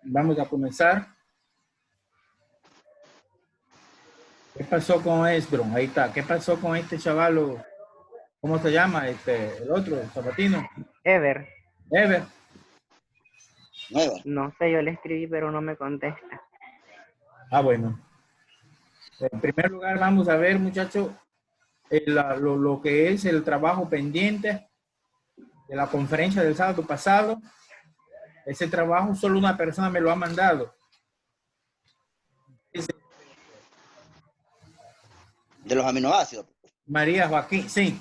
Vamos a comenzar. ¿Qué pasó con Esbron? Ahí está. ¿Qué pasó con este chavalo? ¿Cómo se llama? El otro, el Sabatino. Ever. Ever. No sé, yo le escribí, pero no me contesta. Ah, bueno. En primer lugar, vamos a ver, muchachos, lo que es el trabajo pendiente de la conferencia del sábado pasado. Ese trabajo solo una persona me lo ha mandado. De los aminoácidos. María Joaquín, sí,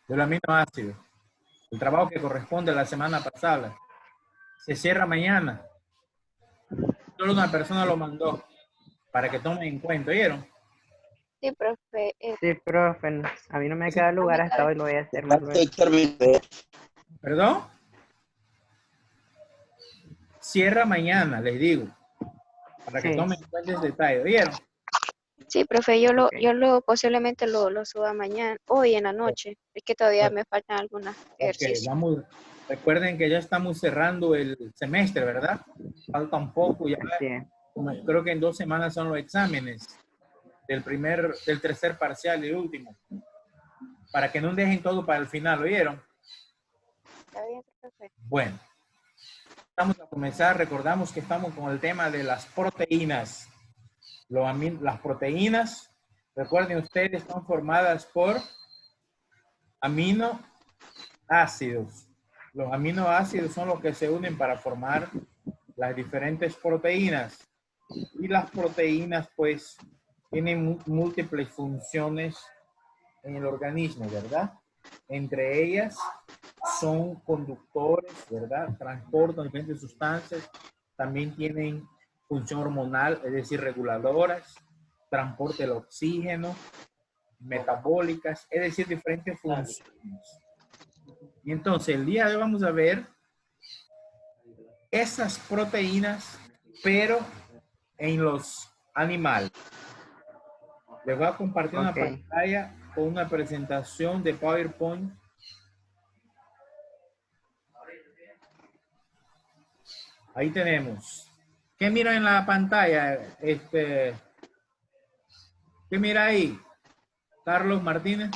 de los aminoácidos. El trabajo que corresponde a la semana pasada. Se cierra mañana. Solo una persona lo mandó para que tomen en cuenta, ¿oyeron? Sí, profe. Sí, profe, a mí no me queda lugar hasta hoy, lo voy a hacer más luego. ¿Perdón? Cierra mañana, les digo, para que tomen en cuenta ese detalle, ¿oyeron? Sí, profe, yo posiblemente lo suba mañana, hoy en la noche. Es que todavía me faltan algunos ejercicios. Vamos, recuerden que ya estamos cerrando el semestre, ¿verdad? Falta un poco, ya creo que en 2 semanas son los exámenes del tercer parcial y el último. Para que no dejen todo para el final, ¿oyeron? Está bien, profe. Bueno, vamos a comenzar. Recordamos que estamos con el tema de las proteínas. Las proteínas, recuerden ustedes, están formadas por aminoácidos. Los aminoácidos son los que se unen para formar las diferentes proteínas. Y las proteínas, pues, tienen múltiples funciones en el organismo, ¿verdad? Entre ellas son conductores, ¿verdad? Transportan diferentes sustancias. También tienen función hormonal, es decir, reguladoras, transporte del oxígeno, metabólicas, es decir, diferentes funciones. Y entonces, el día de hoy vamos a ver esas proteínas, pero en los animales. Les voy a compartir una pantalla con una presentación de PowerPoint. Ahí tenemos. ¿Qué mira en la pantalla? ¿Qué mira ahí? Carlos Martínez.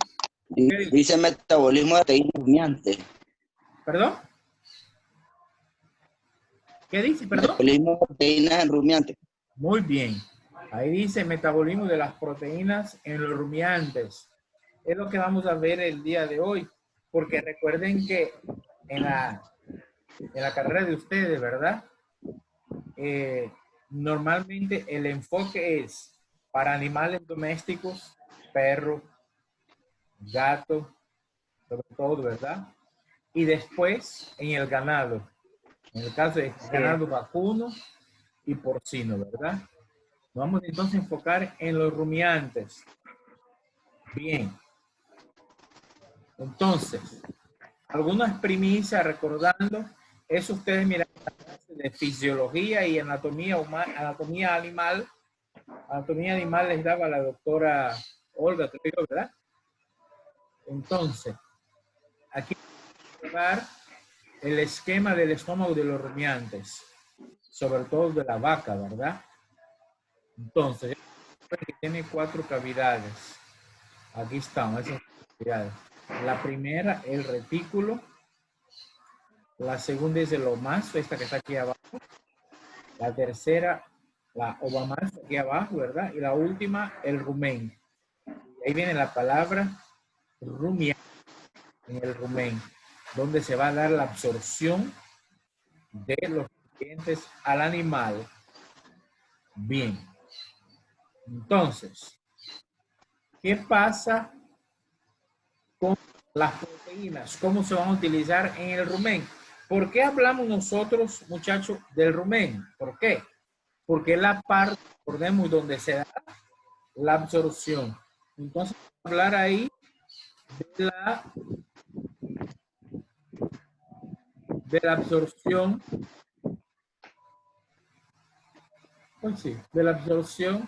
Dice metabolismo de proteínas rumiantes. ¿Perdón? ¿Qué dice? ¿Perdón? Metabolismo de proteínas en rumiantes. Muy bien. Ahí dice metabolismo de las proteínas en los rumiantes. Es lo que vamos a ver el día de hoy. Porque recuerden que en la carrera de ustedes, ¿verdad? Normalmente el enfoque es para animales domésticos, perro, gato, sobre todo, ¿verdad? Y después en el ganado. En el caso de ganado vacuno y porcino, ¿verdad? Nos vamos entonces a enfocar en los rumiantes. Bien. Entonces, algunas primicias recordando, eso ustedes miran la clase de fisiología y anatomía humana, anatomía animal. Anatomía animal les daba la doctora Olga, ¿verdad? Entonces, aquí vamos a ver el esquema del estómago de los rumiantes, sobre todo de la vaca, ¿verdad? Entonces, tiene 4 cavidades. Aquí están esas cavidades. La primera, el retículo. La segunda es el omaso, esta que está aquí abajo. La tercera, la ovamaso, aquí abajo, ¿verdad? Y la última, el rumen. Ahí viene la palabra rumiante, en el rumen, donde se va a dar la absorción de los nutrientes al animal. Bien. Entonces, ¿qué pasa con las proteínas? ¿Cómo se van a utilizar en el rumen? ¿Por qué hablamos nosotros, muchachos, del rumen? ¿Por qué? Porque es la parte, recordemos, donde se da la absorción. Entonces, vamos a hablar ahí de la absorción. Pues sí, de la absorción.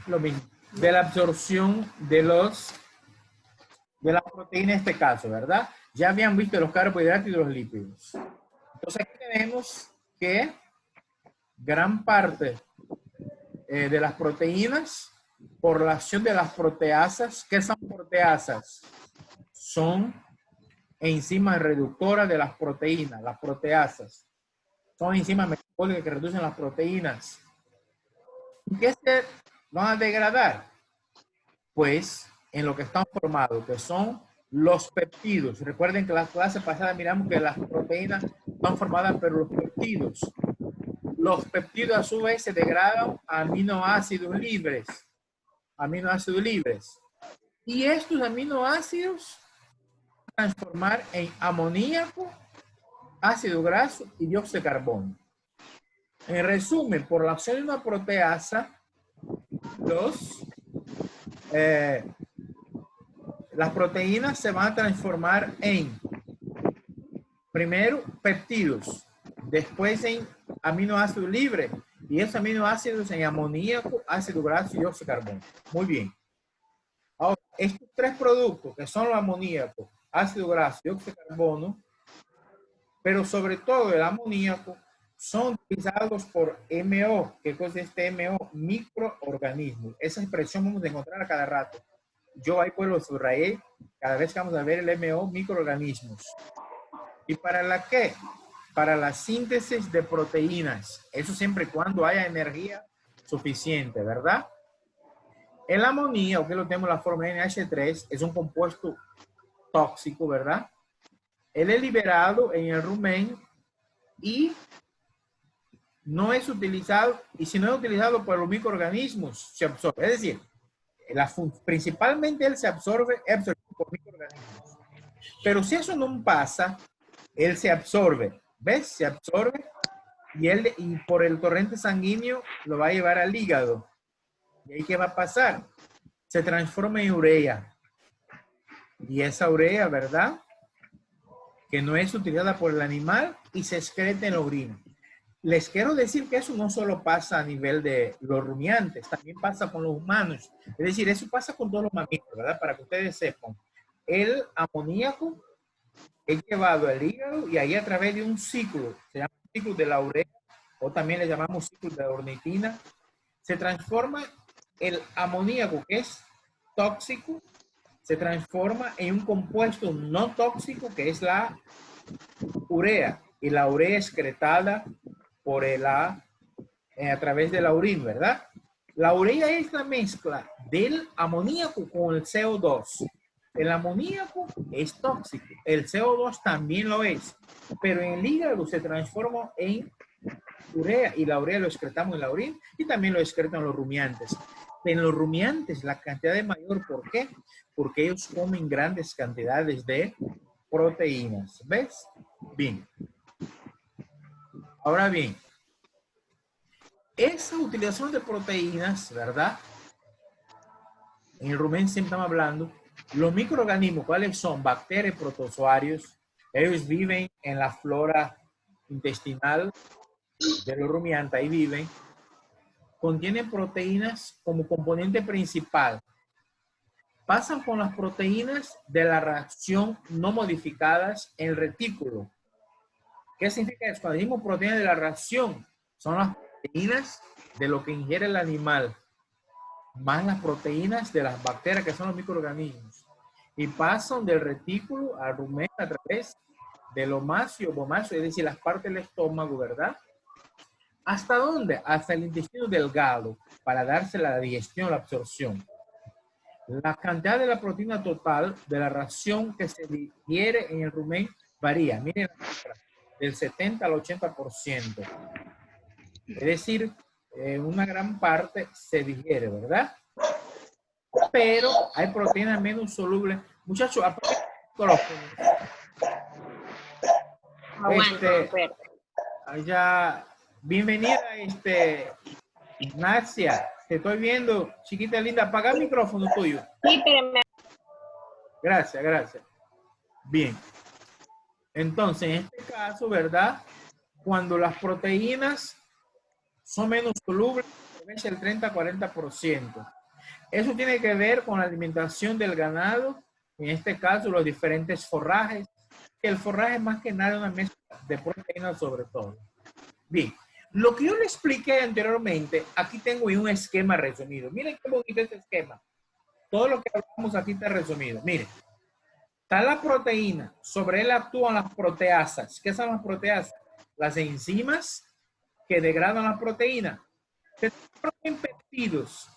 Lo mismo. De la absorción de la proteína en este caso, ¿verdad? Ya habían visto los carbohidratos y los lípidos. Entonces aquí tenemos que gran parte de las proteínas, por la acción de las proteasas. ¿Qué son proteasas? Son enzimas reductoras de las proteínas, las proteasas. Son enzimas metabólicas que reducen las proteínas. ¿En qué se van a degradar? Pues en lo que están formados, que son los peptidos. Recuerden que la clase pasada miramos que las proteínas están formadas por los peptidos. Los peptidos a su vez se degradan a aminoácidos libres. Aminoácidos libres. Y estos aminoácidos se van a transformar en amoníaco, ácido graso y dióxido de carbono. En resumen, por la acción de una proteasa, las proteínas se van a transformar en, primero, peptidos, después en aminoácidos libres, y esos aminoácidos en amoníaco, ácido graso y dióxido de carbono. Muy bien. Ahora, estos tres productos, que son los amoníacos, ácido graso y dióxido de carbono, pero sobre todo el amoníaco, son utilizados por MO. ¿Qué cosa es este MO? Microorganismos. Esa expresión vamos a encontrar a cada rato. Yo ahí pues lo subrayé cada vez que vamos a ver el MO, microorganismos. ¿Y para la qué? Para la síntesis de proteínas. Eso siempre y cuando haya energía suficiente, ¿verdad? El amoníaco, que lo tenemos en la forma NH3, es un compuesto tóxico, ¿verdad? Él es liberado en el rumen y no es utilizado, y si no es utilizado por los microorganismos, se absorbe. Es decir, principalmente él se absorbe por microorganismos. Pero si eso no pasa, él se absorbe. ¿Ves? Se absorbe y por el torrente sanguíneo lo va a llevar al hígado. ¿Y ahí qué va a pasar? Se transforma en urea. Y esa urea, ¿verdad? Que no es utilizada por el animal y se excreta en la orina. Les quiero decir que eso no solo pasa a nivel de los rumiantes, también pasa con los humanos. Es decir, eso pasa con todos los mamíferos, ¿verdad? Para que ustedes sepan. El amoníaco es llevado al hígado y ahí a través de un ciclo, se llama ciclo de la urea, o también le llamamos ciclo de la ornitina, se transforma el amoníaco, que es tóxico, se transforma en un compuesto no tóxico, que es la urea, y la urea excretada por a través de la orina, ¿verdad? La urea es la mezcla del amoníaco con el CO2. El amoníaco es tóxico, el CO2 también lo es, pero en el hígado se transforma en urea y la urea lo excretamos en la orina y también lo excretan los rumiantes. En los rumiantes la cantidad es mayor, ¿por qué? Porque ellos comen grandes cantidades de proteínas, ¿ves? Bien. Ahora bien, esa utilización de proteínas, ¿verdad? En el rumen siempre estamos hablando, los microorganismos, ¿cuáles son? Bacterias, protozoarios, ellos viven en la flora intestinal de los rumiantes, ahí viven, contienen proteínas como componente principal. Pasan con las proteínas de la reacción no modificadas en el retículo. ¿Qué significa eso? Cuando decimos proteínas de la reacción, son las proteínas de lo que ingiere el animal, más las proteínas de las bacterias, que son los microorganismos. Y pasan del retículo al rumen a través del omácido, ovomácido, es decir, las partes del estómago, ¿verdad? ¿Hasta dónde? Hasta el intestino delgado, para darse la digestión, la absorción. La cantidad de la proteína total de la ración que se digiere en el rumen varía. Miren la cifra, del 70 al 80%. Es decir, una gran parte se digiere, ¿verdad? Pero hay proteínas menos solubles. Muchachos, apaga el micrófono. Allá, bienvenida, Nacia. Te estoy viendo, chiquita linda. Apaga el micrófono tuyo. Sí, pero me... Gracias, gracias. Bien. Entonces, en este caso, ¿verdad? Cuando las proteínas son menos solubles, es el 30-40%. Eso tiene que ver con la alimentación del ganado, en este caso los diferentes forrajes el forraje es más que nada una mezcla de proteínas sobre todo. Bien, lo que yo le expliqué anteriormente, aquí tengo un esquema resumido. Miren qué bonito este esquema. Todo lo que hablamos aquí está resumido. Miren, está la proteína, sobre él actúan las proteasas. ¿Qué son las proteasas? Las enzimas que degradan la proteína. Se transforman peptidos,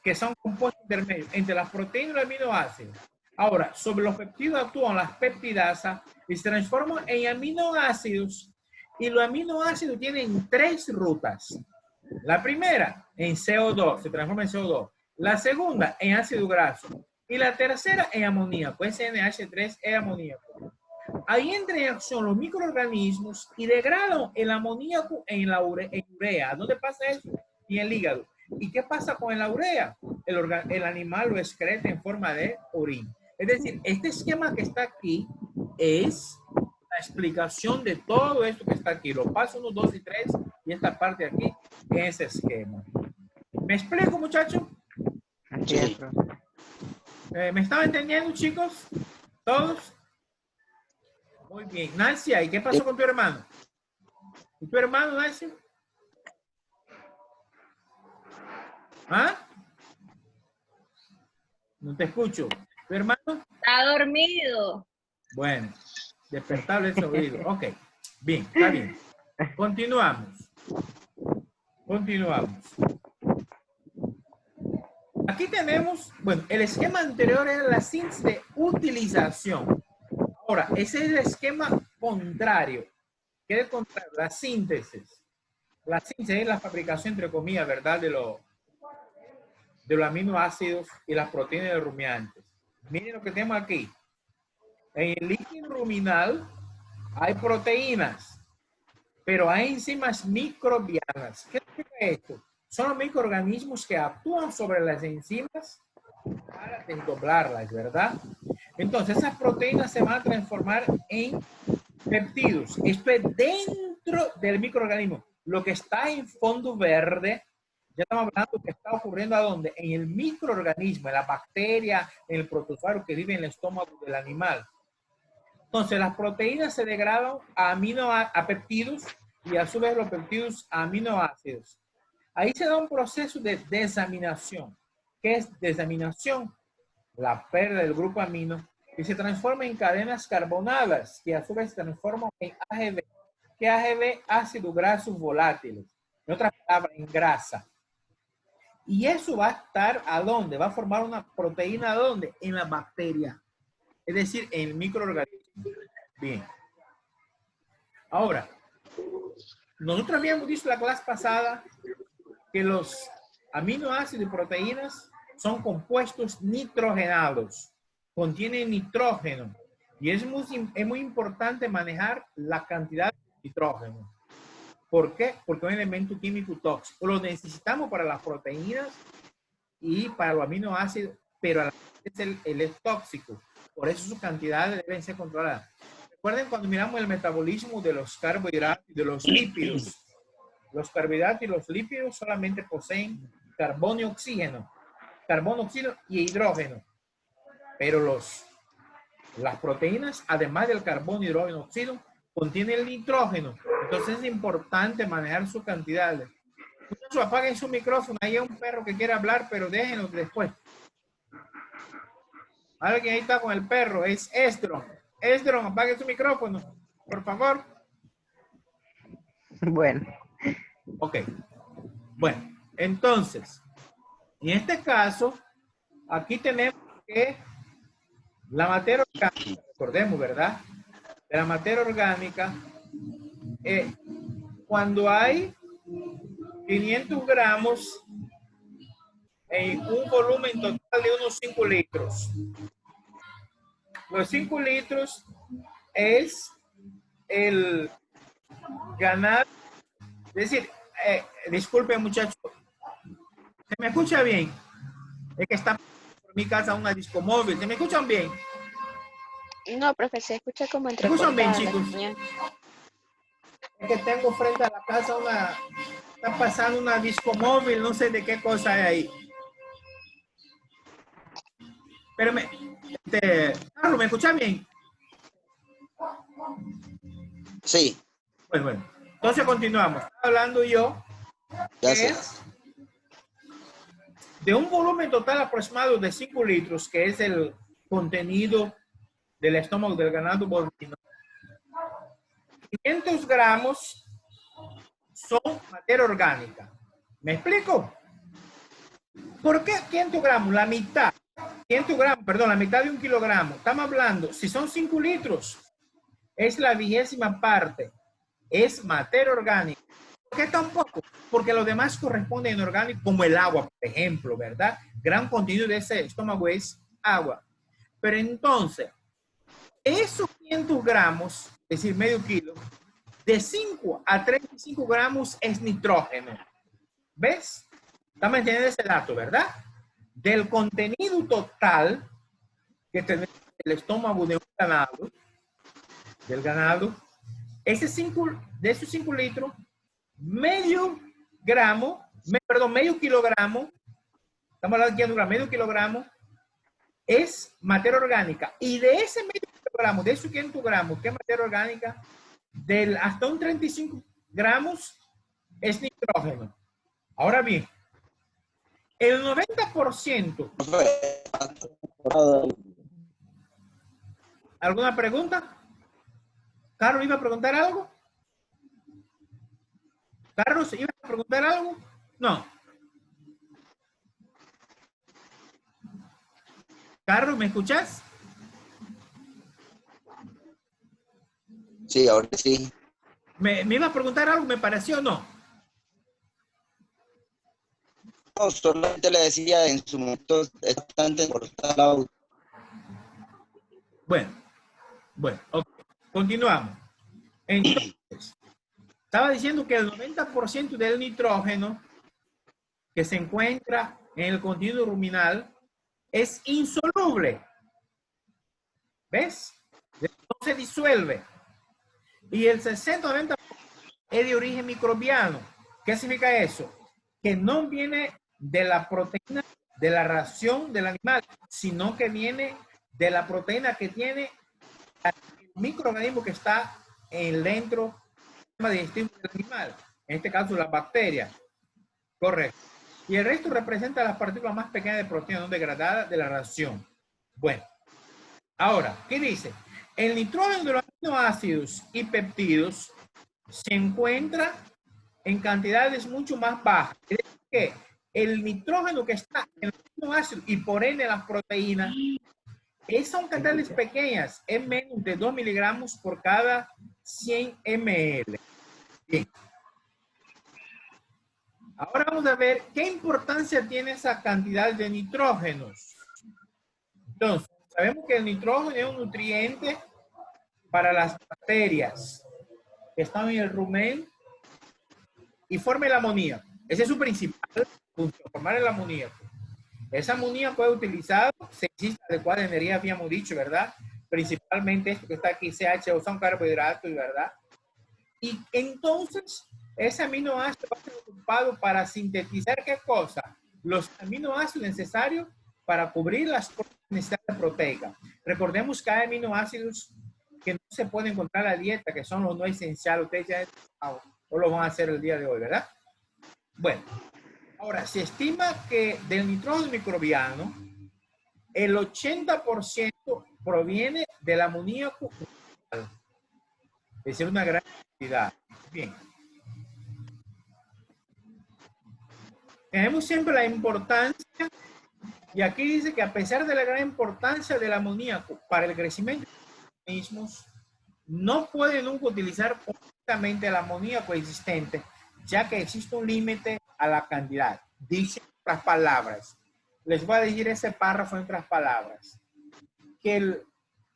que son compuestos intermedios entre las proteínas y los aminoácidos. Ahora, sobre los peptidos actúan las peptidasas y se transforman en aminoácidos. Y los aminoácidos tienen 3 rutas. La primera, en CO2, se transforma en CO2. La segunda, en ácido graso. Y la tercera, en amoníaco, SNH3 amoníaco. Ahí entran en acción los microorganismos y degradan el amoníaco en urea. ¿Dónde pasa eso? En el hígado. ¿Y qué pasa con la urea? El animal lo excreta en forma de orina. Es decir, este esquema que está aquí es la explicación de todo esto que está aquí. Los pasos 1, 2 y 3 y esta parte de aquí es ese esquema. ¿Me explico, muchachos? Así es, profe. ¿Me estaban entendiendo, chicos? ¿Todos? Muy bien. Nancy, ¿y qué pasó con tu hermano? ¿Y tu hermano, Nancy? ¿Ah? No te escucho. ¿Tu hermano? Está dormido. Bueno, despertarle ese oído. Ok, bien, está bien. Continuamos. Continuamos. Aquí tenemos, bueno, el esquema anterior era la síntesis de utilización. Ahora, ese es el esquema contrario. ¿Qué es el contrario? La síntesis. La síntesis es la fabricación, entre comillas, ¿verdad? De los aminoácidos y las proteínas de rumiantes. Miren lo que tenemos aquí. En el líquido ruminal hay proteínas, pero hay enzimas microbianas. ¿Qué significa esto? Son los microorganismos que actúan sobre las enzimas para desdoblarlas, ¿verdad? Entonces, esas proteínas se van a transformar en peptidos. Esto es dentro del microorganismo. Lo que está en fondo verde, ya estamos hablando de que está ocurriendo ¿a dónde? En el microorganismo, en la bacteria, en el protozoario que vive en el estómago del animal. Entonces, las proteínas se degradan a peptidos y a su vez los peptidos a aminoácidos. Ahí se da un proceso de desaminación. ¿Qué es desaminación? La pérdida del grupo amino y se transforma en cadenas carbonadas que a su vez se transforman en AGV. ¿Qué AGV? Ácidos grasos volátiles. En otras palabras, en grasa. Y eso va a estar ¿a dónde? Va a formar una proteína ¿a dónde? En la bacteria. Es decir, en el microorganismo. Bien. Ahora, nosotros habíamos visto la clase pasada que los aminoácidos y proteínas son compuestos nitrogenados. Contienen nitrógeno. Y es muy importante manejar la cantidad de nitrógeno. ¿Por qué? Porque es un elemento químico tóxico. Lo necesitamos para las proteínas y para los aminoácidos, pero a la vez él es tóxico. Por eso sus cantidades deben ser controladas. Recuerden cuando miramos el metabolismo de los carbohidratos y de los lípidos. Los carbohidratos y los lípidos solamente poseen carbono y oxígeno. Carbono, oxígeno y hidrógeno. Pero las proteínas, además del carbono, hidrógeno, oxígeno, contienen el nitrógeno. Entonces es importante manejar sus cantidades. Muchachos, apaguen su micrófono. Ahí hay un perro que quiere hablar, pero déjenlo después. Alguien ahí está con el perro. Es Esdron. Esdron, apague su micrófono, por favor. Bueno. Ok. Bueno, entonces, en este caso, aquí tenemos que la materia orgánica, recordemos, ¿verdad? De la materia orgánica, cuando hay 500 gramos en un volumen total de unos 5 litros. Los 5 litros es el ganar, es decir, disculpen muchachos, ¿se me escucha bien? Es que está por mi casa una disco móvil, ¿se me escuchan bien? No, profe, se escucha como ¿Me escuchan bien, entrecortada la chicos? señal. Es que tengo frente a la casa está pasando una disco móvil, no sé de qué cosa hay ahí. Pero Carlos, ¿me escuchan bien? Sí, Bueno. Entonces continuamos. Estaba hablando yo ya que sé. es de un volumen total aproximado de 5 litros, que es el contenido del estómago del ganado bovino. 500 gramos son materia orgánica. ¿Me explico? ¿Por qué 500 gramos? La mitad. 500 gramos, perdón, la mitad de 1 kilogramo. Estamos hablando, si son 5 litros, es la 20ª parte. Es materia orgánica. ¿Por qué tampoco? Porque lo demás corresponde en orgánico, como el agua, por ejemplo, ¿verdad? Gran contenido de ese estómago es agua. Pero entonces, esos 500 gramos, es decir, medio kilo, de 5 a 35 gramos es nitrógeno. ¿Ves? Estamos entendiendo ese dato, ¿verdad? Del contenido total que tenemos en el estómago de un ganado, del ganado, de esos 5 litros, medio kilogramo, estamos hablando de 500 gramos, medio kilogramo, es materia orgánica. Y de ese medio kilogramo, de esos 500 gramos, que es materia orgánica, hasta un 35 gramos es nitrógeno. Ahora bien, el 90%, ¿alguna pregunta? ¿Carlos iba a preguntar algo? ¿Carlos iba a preguntar algo? No. Carlos, ¿me escuchas? Sí, ahora sí. ¿Me iba a preguntar algo? ¿Me pareció o no? No, solamente le decía en su momento es bastante importante el auto. Bueno, ok. Continuamos. Entonces, estaba diciendo que el 90% del nitrógeno que se encuentra en el contenido ruminal es insoluble. ¿Ves? No se disuelve. Y el 60-90% es de origen microbiano. ¿Qué significa eso? Que no viene de la proteína de la ración del animal, sino que viene de la proteína que tiene el microorganismo que está dentro del sistema digestivo del animal. En este caso, las bacterias. Correcto. Y el resto representa las partículas más pequeñas de proteína no degradadas de la ración. Bueno, ahora, ¿qué dice? El nitrógeno de los aminoácidos y peptidos se encuentra en cantidades mucho más bajas. Es decir, que el nitrógeno que está en los aminoácidos y por ende en las proteínas, son cantidades pequeñas, es menos de 2 miligramos por cada 100 ml. Bien. Ahora vamos a ver qué importancia tiene esa cantidad de nitrógenos. Entonces, sabemos que el nitrógeno es un nutriente para las bacterias que están en el rumen y forma el amoníaco. Ese es su principal función, formar el amoníaco. Ese amoníaco es utilizado, se existe adecuada energía, habíamos dicho, ¿verdad? Principalmente esto que está aquí, CHO, son carbohidratos, ¿verdad? Y entonces, ese aminoácido va a ser ocupado para sintetizar ¿qué cosa? Los aminoácidos necesarios para cubrir las necesidades proteicas. Recordemos que hay aminoácidos que no se pueden encontrar en la dieta, que son los no esenciales. Ustedes ya o lo van a hacer el día de hoy, ¿verdad? Bueno, ahora, se estima que del nitrógeno microbiano, el 80% proviene del amoníaco, es decir, una gran cantidad. Bien. Tenemos siempre la importancia, y aquí dice que a pesar de la gran importancia del amoníaco para el crecimiento de los organismos, no puede nunca utilizar completamente el amoníaco existente, ya que existe un límite a la cantidad. Dice en otras palabras, les voy a decir ese párrafo en otras palabras, que el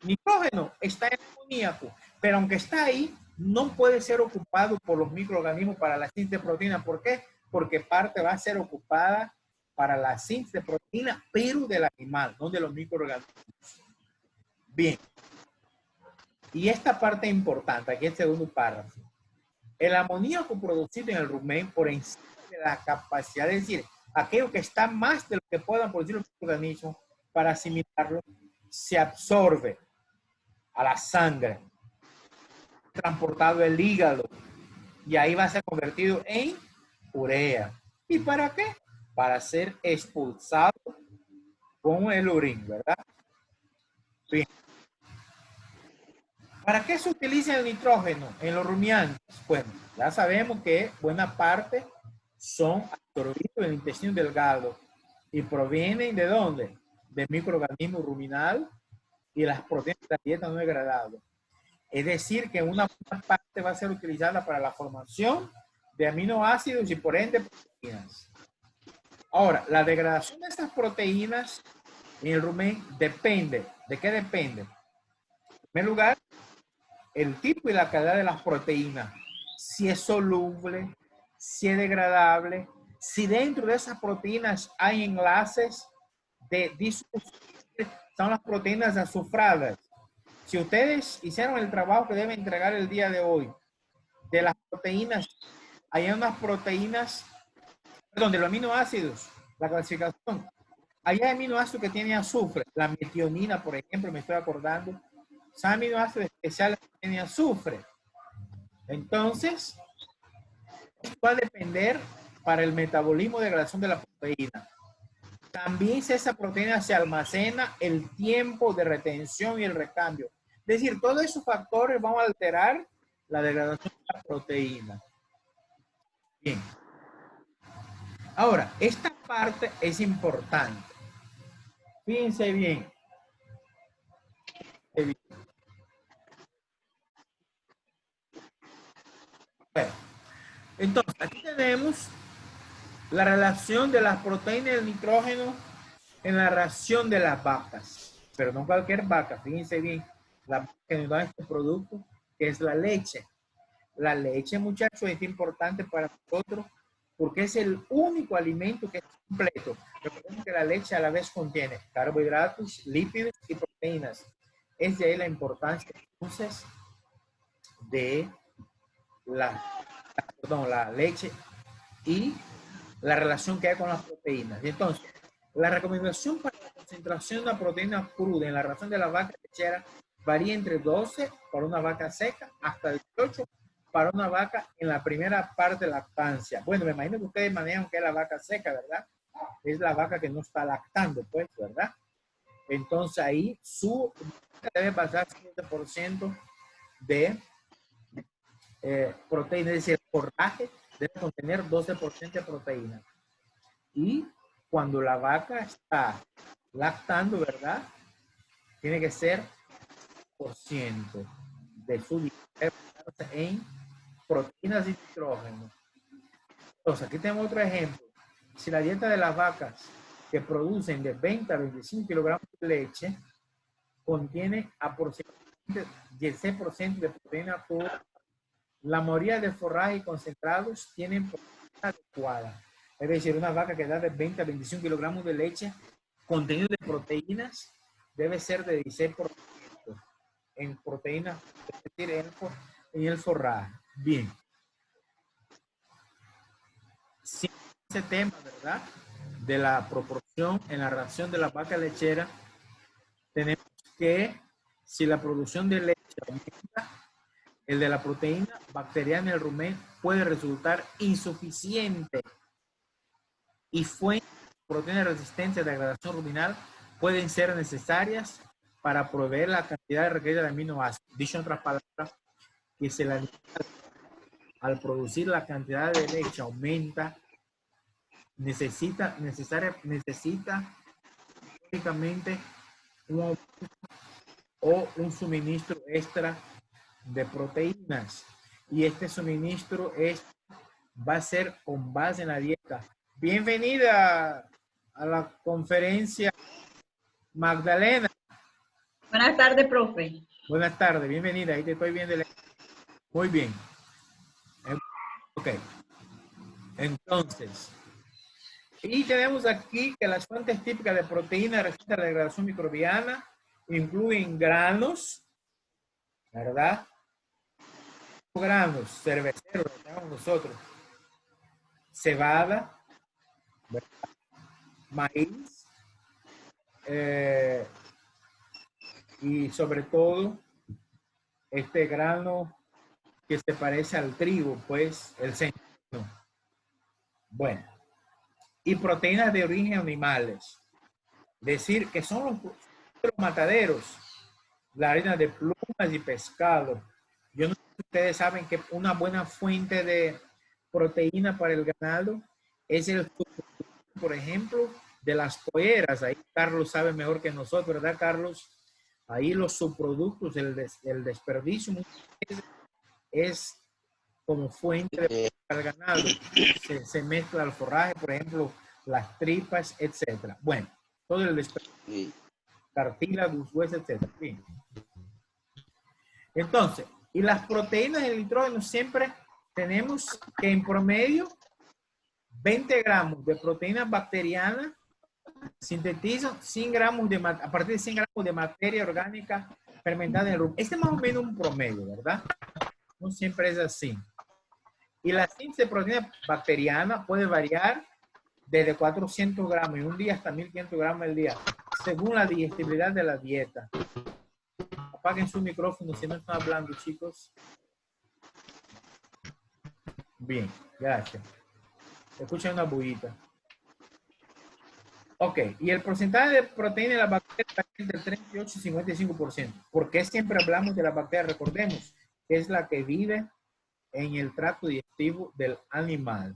nitrógeno está en el amoníaco, pero aunque está ahí, no puede ser ocupado por los microorganismos para la síntesis de proteína. ¿Por qué? Porque parte va a ser ocupada para la síntesis de proteína, pero del animal, no de los microorganismos. Bien. Y esta parte importante, aquí el segundo párrafo. El amoníaco producido en el rumen por encima de la capacidad, es decir, aquello que está más de lo que puedan producir los microorganismos para asimilarlo, se absorbe a la sangre transportado el hígado y ahí va a ser convertido en urea. ¿Y para qué? Para ser expulsado con el orín, ¿verdad? Bien. ¿Para qué se utiliza el nitrógeno en los rumiantes? Bueno, ya sabemos que buena parte son absorbidos en el intestino delgado y provienen ¿de dónde? Del microorganismo ruminal y las proteínas de la dieta no degradadas. Es decir, que una buena parte va a ser utilizada para la formación de aminoácidos y por ende proteínas. Ahora, la degradación de estas proteínas en el rumen depende. ¿De qué depende? En primer lugar, el tipo y la calidad de las proteínas. Si es soluble, si es degradable, si dentro de esas proteínas hay enlaces de disociación, son las proteínas azufradas. Si ustedes hicieron el trabajo que deben entregar el día de hoy, de las proteínas, hay unas proteínas, perdón, de los aminoácidos, la clasificación. Hay aminoácidos que tienen azufre, la metionina, por ejemplo, me estoy acordando, son aminoácidos especiales que tienen azufre. Entonces, va a depender para el metabolismo de degradación de la proteína. También si esa proteína se almacena, el tiempo de retención y el recambio. Es decir, todos esos factores van a alterar la degradación de la proteína. Bien. Ahora, esta parte es importante. Fíjense bien. Bueno, entonces, aquí tenemos la relación de las proteínas y el nitrógeno en la ración de las vacas. Pero no cualquier vaca, fíjense bien. La vaca que nos da este producto, que es la leche. La leche, muchachos, es importante para nosotros porque es el único alimento que es completo. Recuerden que la leche a la vez contiene carbohidratos, lípidos y proteínas. Es de ahí la importancia, entonces, de la leche y la relación que hay con las proteínas. Y entonces, la recomendación para la concentración de una proteína cruda en la ración de la vaca lechera varía entre 12 para una vaca seca hasta 18 para una vaca en la primera parte de lactancia. Bueno, me imagino que ustedes manejan que es la vaca seca, ¿verdad? Es la vaca que no está lactando, pues, ¿verdad? Entonces ahí su debe pasar 7% de proteína, es decir, el forraje debe contener 12% de proteína. Y cuando la vaca está lactando, ¿verdad? Tiene que ser por ciento de su dieta en proteínas y nitrógeno. Entonces, aquí tenemos otro ejemplo. Si la dieta de las vacas que producen de 20 a 25 kilogramos de leche contiene aproximadamente 16% de proteína pura, la mayoría de forraje concentrados tienen proteína adecuada. Es decir, una vaca que da de 20 a 25 kilogramos de leche, contenido de proteínas debe ser de 16% en proteínas, es decir, en el forraje. Bien. Sí, ese tema, ¿verdad? De la proporción en la ración de la vaca lechera, tenemos que si la producción de leche aumenta, el de la proteína bacteriana en el rumen puede resultar insuficiente y fuentes de proteína resistente de degradación ruminal pueden ser necesarias para proveer la cantidad requerida de aminoácidos. Dicho en otras palabras, que si el animal al producir la cantidad de leche aumenta, necesita únicamente un suministro extra de proteínas, y este suministro va a ser con base en la dieta. Bienvenida a la conferencia, Magdalena. Buenas tardes, profe. Buenas tardes, bienvenida. Ahí te estoy viendo. Muy bien. Ok. Entonces, y tenemos aquí que las fuentes típicas de proteína resistentes a la degradación microbiana incluyen granos, ¿verdad? Granos, cerveceros, lo llamamos nosotros, cebada, ¿verdad? Maíz, y sobre todo este grano que se parece al trigo, pues el centeno. Bueno, y proteínas de origen animales. Decir que son los mataderos, la harina de plumas y pescado. Yo no sé si ustedes saben que una buena fuente de proteína para el ganado es el, por ejemplo, de las polleras. Ahí Carlos sabe mejor que nosotros, ¿verdad, Carlos? Ahí los subproductos, el desperdicio es como fuente de para el ganado. Se mezcla el forraje, por ejemplo, las tripas, etcétera. Bueno, todo el desperdicio, cartílagos, huesos, etcétera. Bien. Entonces, y las proteínas del nitrógeno siempre tenemos que en promedio 20 gramos de proteínas bacterianas sintetizan 100 gramos a partir de 100 gramos de materia orgánica fermentada en el rum. Este es más o menos un promedio, ¿verdad? No siempre es así. Y la síntesis de proteína bacteriana puede variar desde 400 gramos en un día hasta 1500 gramos al día, según la digestibilidad de la dieta. Apaguen su micrófono si no están hablando, chicos. Bien, gracias. Escuchen una bullita. Ok, y el porcentaje de proteína de las bacterias es del 38 y 55%. ¿Por qué siempre hablamos de la bacteria? Recordemos que es la que vive en el tracto digestivo del animal.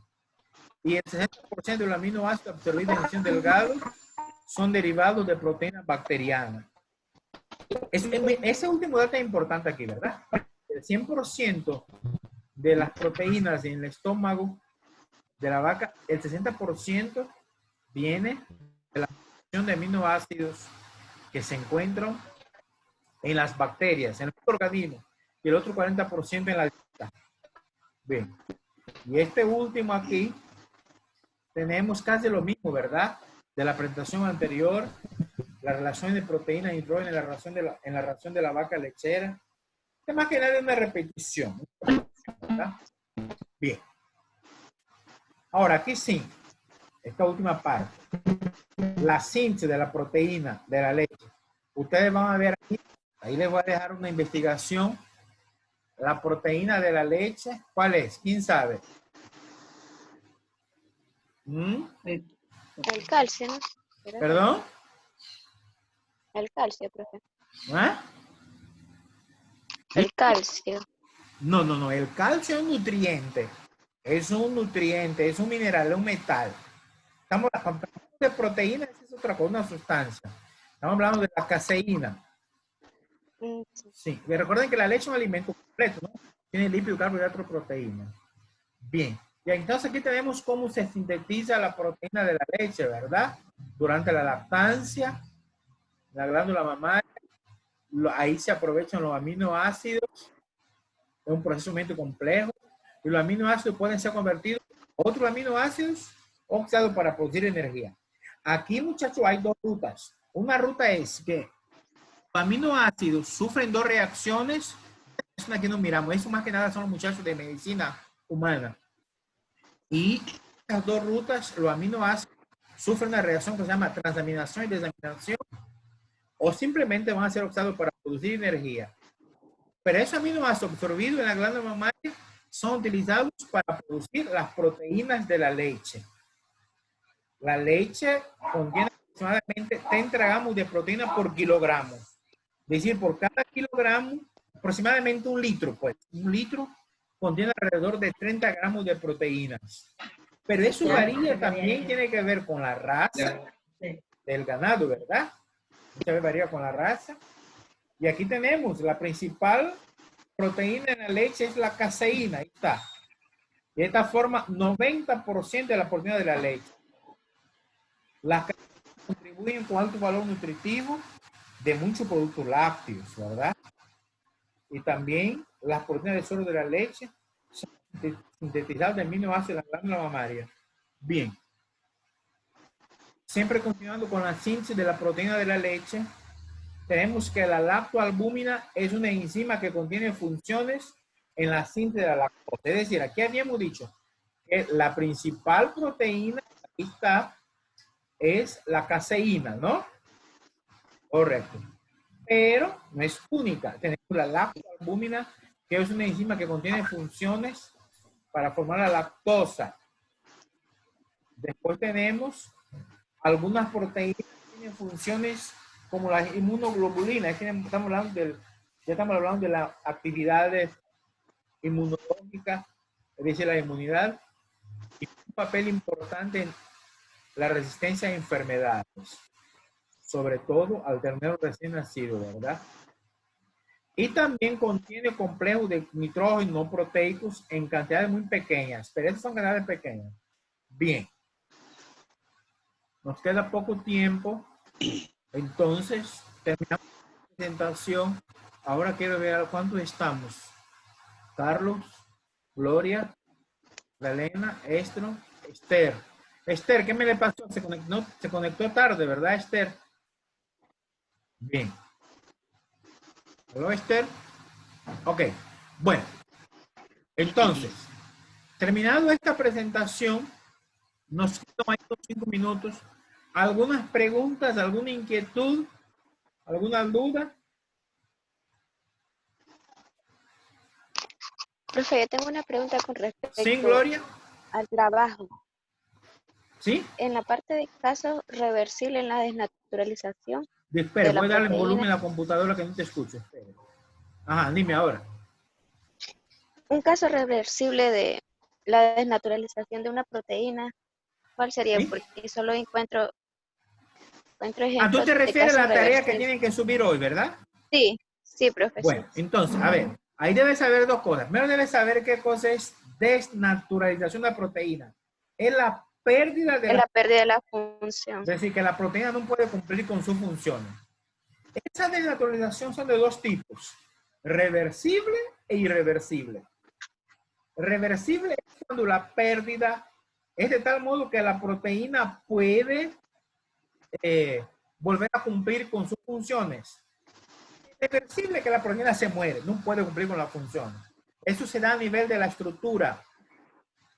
Y el 60% de los aminoácidos absorbidos en el delgado son derivados de proteínas bacterianas. Ese último dato es importante aquí, ¿verdad? El 100% de las proteínas en el estómago de la vaca, el 60% viene de la producción de aminoácidos que se encuentran en las bacterias, en el organismo, y el otro 40% en la dieta. Bien, y este último aquí, tenemos casi lo mismo, ¿verdad? De la presentación anterior, la relación de proteína y nitrógeno en la ración de la vaca lechera. Es más que nada una repetición, ¿verdad? Bien. Ahora, aquí sí, esta última parte, la síntesis de la proteína de la leche. Ustedes van a ver aquí, ahí les voy a dejar una investigación. La proteína de la leche, ¿cuál es? ¿Quién sabe? El calcio, ¿no? ¿Perdón? El calcio, profe. ¿Ah? El calcio. No. El calcio es un nutriente. Es un nutriente, es un mineral, es un metal. Estamos hablando de proteínas, es otra cosa, una sustancia. Estamos hablando de la caseína. Sí. Y recuerden que la leche es un alimento completo, ¿no? Tiene lípido, carbohidrato, proteína. Bien. Y entonces aquí tenemos cómo se sintetiza la proteína de la leche, ¿verdad? Durante la lactancia, la glándula mamaria, ahí se aprovechan los aminoácidos. Es un procesamiento complejo. Y los aminoácidos pueden ser convertidos en otros aminoácidos oxidados para producir energía. Aquí, muchachos, hay dos rutas. Una ruta es que los aminoácidos sufren dos reacciones. Es una que nos miramos. Eso más que nada son los muchachos de medicina humana. Y estas dos rutas, los aminoácidos sufren una reacción que se llama transaminación y desaminación, o simplemente van a ser oxidados para producir energía. Pero esos aminoácidos absorbidos en la glándula mamaria son utilizados para producir las proteínas de la leche. La leche contiene aproximadamente 30 gramos de proteína por kilogramo. Es decir, por cada kilogramo, aproximadamente un litro, pues. Un litro contiene alrededor de 30 gramos de proteínas. Pero eso varía, también tiene que ver con la raza del ganado, ¿verdad? Muchas veces varía con la raza. Y aquí tenemos la principal proteína en la leche es la caseína. Ahí está. De esta forma, 90% de la proteína de la leche. Las caseínas contribuyen con alto valor nutritivo de muchos productos lácteos, ¿verdad? Y también las proteínas del suero de la leche son sintetizadas de aminoácidos de la glándula mamaria. Bien. Siempre continuando con la síntesis de la proteína de la leche, tenemos que la lactoalbúmina es una enzima que contiene funciones en la síntesis de la lactosa. Es decir, aquí habíamos dicho que la principal proteína ahí está, es la caseína, ¿no? Correcto. Pero no es única. Tenemos la lactoalbúmina que es una enzima que contiene funciones para formar la lactosa. Después tenemos algunas proteínas que tienen funciones como las inmunoglobulinas. Ya estamos hablando de la actividad inmunológica, es decir, la inmunidad, y un papel importante en la resistencia a enfermedades, sobre todo al ternero recién nacido, ¿verdad? Y también contiene complejos de nitrógeno no proteicos en cantidades muy pequeñas, pero esas son cantidades pequeñas. Bien. Nos queda poco tiempo, entonces terminamos la presentación. Ahora quiero ver a cuánto estamos. Carlos, Gloria, Elena, Esther. Esther, ¿qué me le pasó? Se conectó tarde, ¿verdad, Esther? Bien. ¿Hola, Esther? Ok. Bueno, entonces, terminado esta presentación, nos toman 5 minutos. ¿Algunas preguntas, alguna inquietud, alguna duda? Profe, yo tengo una pregunta con respecto ¿Sí, Gloria? al trabajo. ¿Sí? En la parte de casos reversibles en la desnaturalización Espera, de la voy a darle volumen proteína. a la computadora que no te escucho. Espera. Ajá, dime ahora. Un caso reversible de la desnaturalización de una proteína, ¿cuál sería? ¿Sí? Porque solo encuentro ¿Tú ejemplos te de refieres a casos la tarea que reversibles. tienen que subir hoy, verdad? Sí, sí, profesor. Bueno, entonces, a ver, ahí debes saber dos cosas. Primero debes saber qué cosa es desnaturalización de la proteína. Es la pérdida de Es la... la pérdida de la función. Es decir, que la proteína no puede cumplir con sus funciones. Esa desnaturalización son de dos tipos, reversible e irreversible. Reversible es cuando la pérdida es de tal modo que la proteína puede volver a cumplir con sus funciones. Irreversible es que la proteína se muere, no puede cumplir con las funciones. Eso se da a nivel de la estructura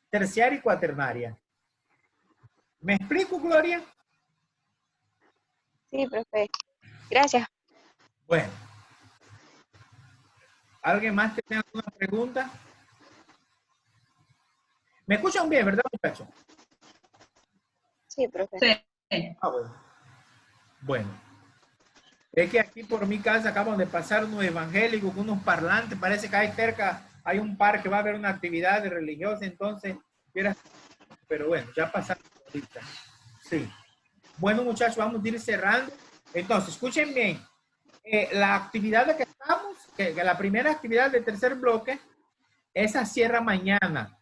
terciaria y cuaternaria. ¿Me explico, Gloria? Sí, profe. Gracias. Bueno. ¿Alguien más que tenga alguna pregunta? ¿Me escuchan bien, verdad, muchachos? Sí, profe. Sí. Ah, bueno. Bueno. Es que aquí por mi casa acaban de pasar unos evangélicos con unos parlantes. Parece que ahí cerca hay un parque, va a haber una actividad religiosa, entonces, pero bueno, ya pasaron ahorita. Sí. Bueno, muchachos, vamos a ir cerrando. Entonces, escuchen bien. La actividad de que estamos, que la primera actividad del tercer bloque, esa cierra mañana.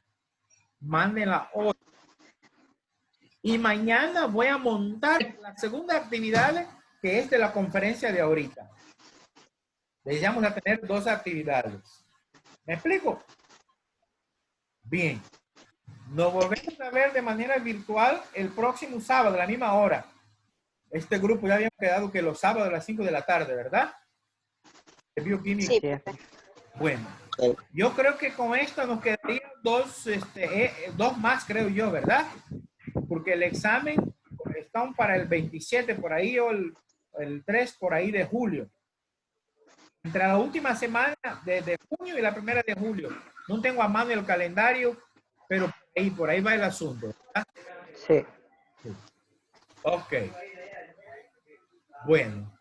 Mándenla hoy. Y mañana voy a montar la segunda actividad, que es de la conferencia de ahorita. Vamos a tener 2 actividades. ¿Me explico? Bien. Nos volvemos a ver de manera virtual el próximo sábado a la misma hora. Este grupo ya habíamos quedado que los sábados a las 5 de la tarde, ¿verdad? De bioquímica. Sí, Sí, profe. Bueno, yo creo que con esto nos quedarían 2 más, creo yo, ¿verdad? Porque el examen está para el 27 por ahí o el 3 por ahí de julio. Entre la última semana de junio y la primera de julio. No tengo a mano el calendario, pero por ahí va el asunto, ¿verdad? sí. Ok. Bueno.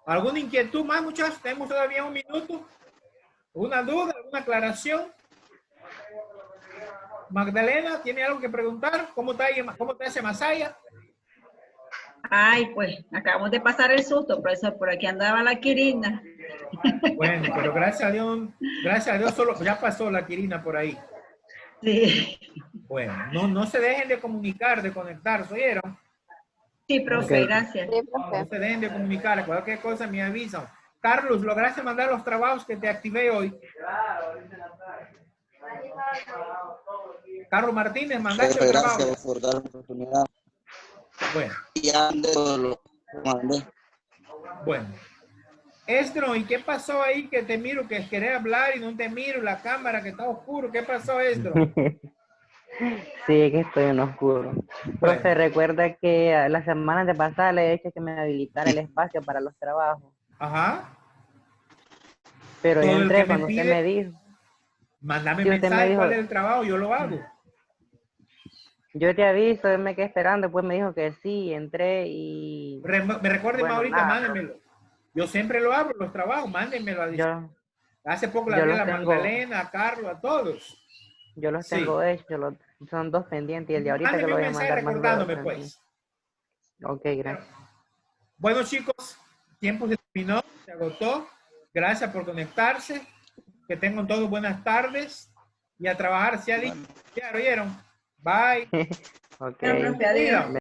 ¿Alguna inquietud más, muchachos? Tenemos todavía 1 minuto. ¿Una duda? ¿Alguna aclaración? Magdalena, ¿tiene algo que preguntar? ¿Cómo te hace Masaya? Ay, pues, acabamos de pasar el susto, profesor. Por aquí andaba la Quirina. Bueno, pero gracias a Dios solo ya pasó la Quirina por ahí. Sí. Bueno, no se dejen de comunicar, de conectar, ¿oyeron? Sí, profe, gracias. Sí, No profe. se dejen de comunicar, cualquier cosa me avisan. Carlos, ¿lograste mandar los trabajos que te activé hoy? Carlos Martínez, ¿mandaste el trabajo? Gracias por dar la oportunidad. Bueno, Ya lo mandé. bueno. Estro, ¿y qué pasó ahí que te miro, que querés hablar y no te miro, la cámara que está oscuro? ¿Qué pasó, Estro? Sí, que estoy en oscuro. Profe, Bueno, recuerda que la semana de pasada le he dicho que me habilitara el espacio para los trabajos. ajá. Pero yo Todo el entré que me cuando usted pide, me dijo. mándame Sí, usted me mensaje dijo, cuál es el trabajo, yo lo hago. yo te aviso, yo me quedé esperando, después me dijo que sí, entré y Me recuerden más bueno, ahorita, nada, mándenmelo. Yo siempre lo abro, los trabajos, mándenmelo a yo, Hace poco la yo vi a los la tengo, Magdalena, a Carlos, a todos. yo los Sí. tengo hechos, son 2 pendientes y el de ahorita que Mándenme lo un voy a mensaje mandar más luego recordándome, también. pues. Ok, gracias. Bueno, chicos, tiempo se terminó, se agotó. Gracias por conectarse. Que tengan todos buenas tardes y a trabajar. ¿Se ha dicho? ¿Ya oyeron? Bye. Ok. Bueno, profe, adiós. Cuidado.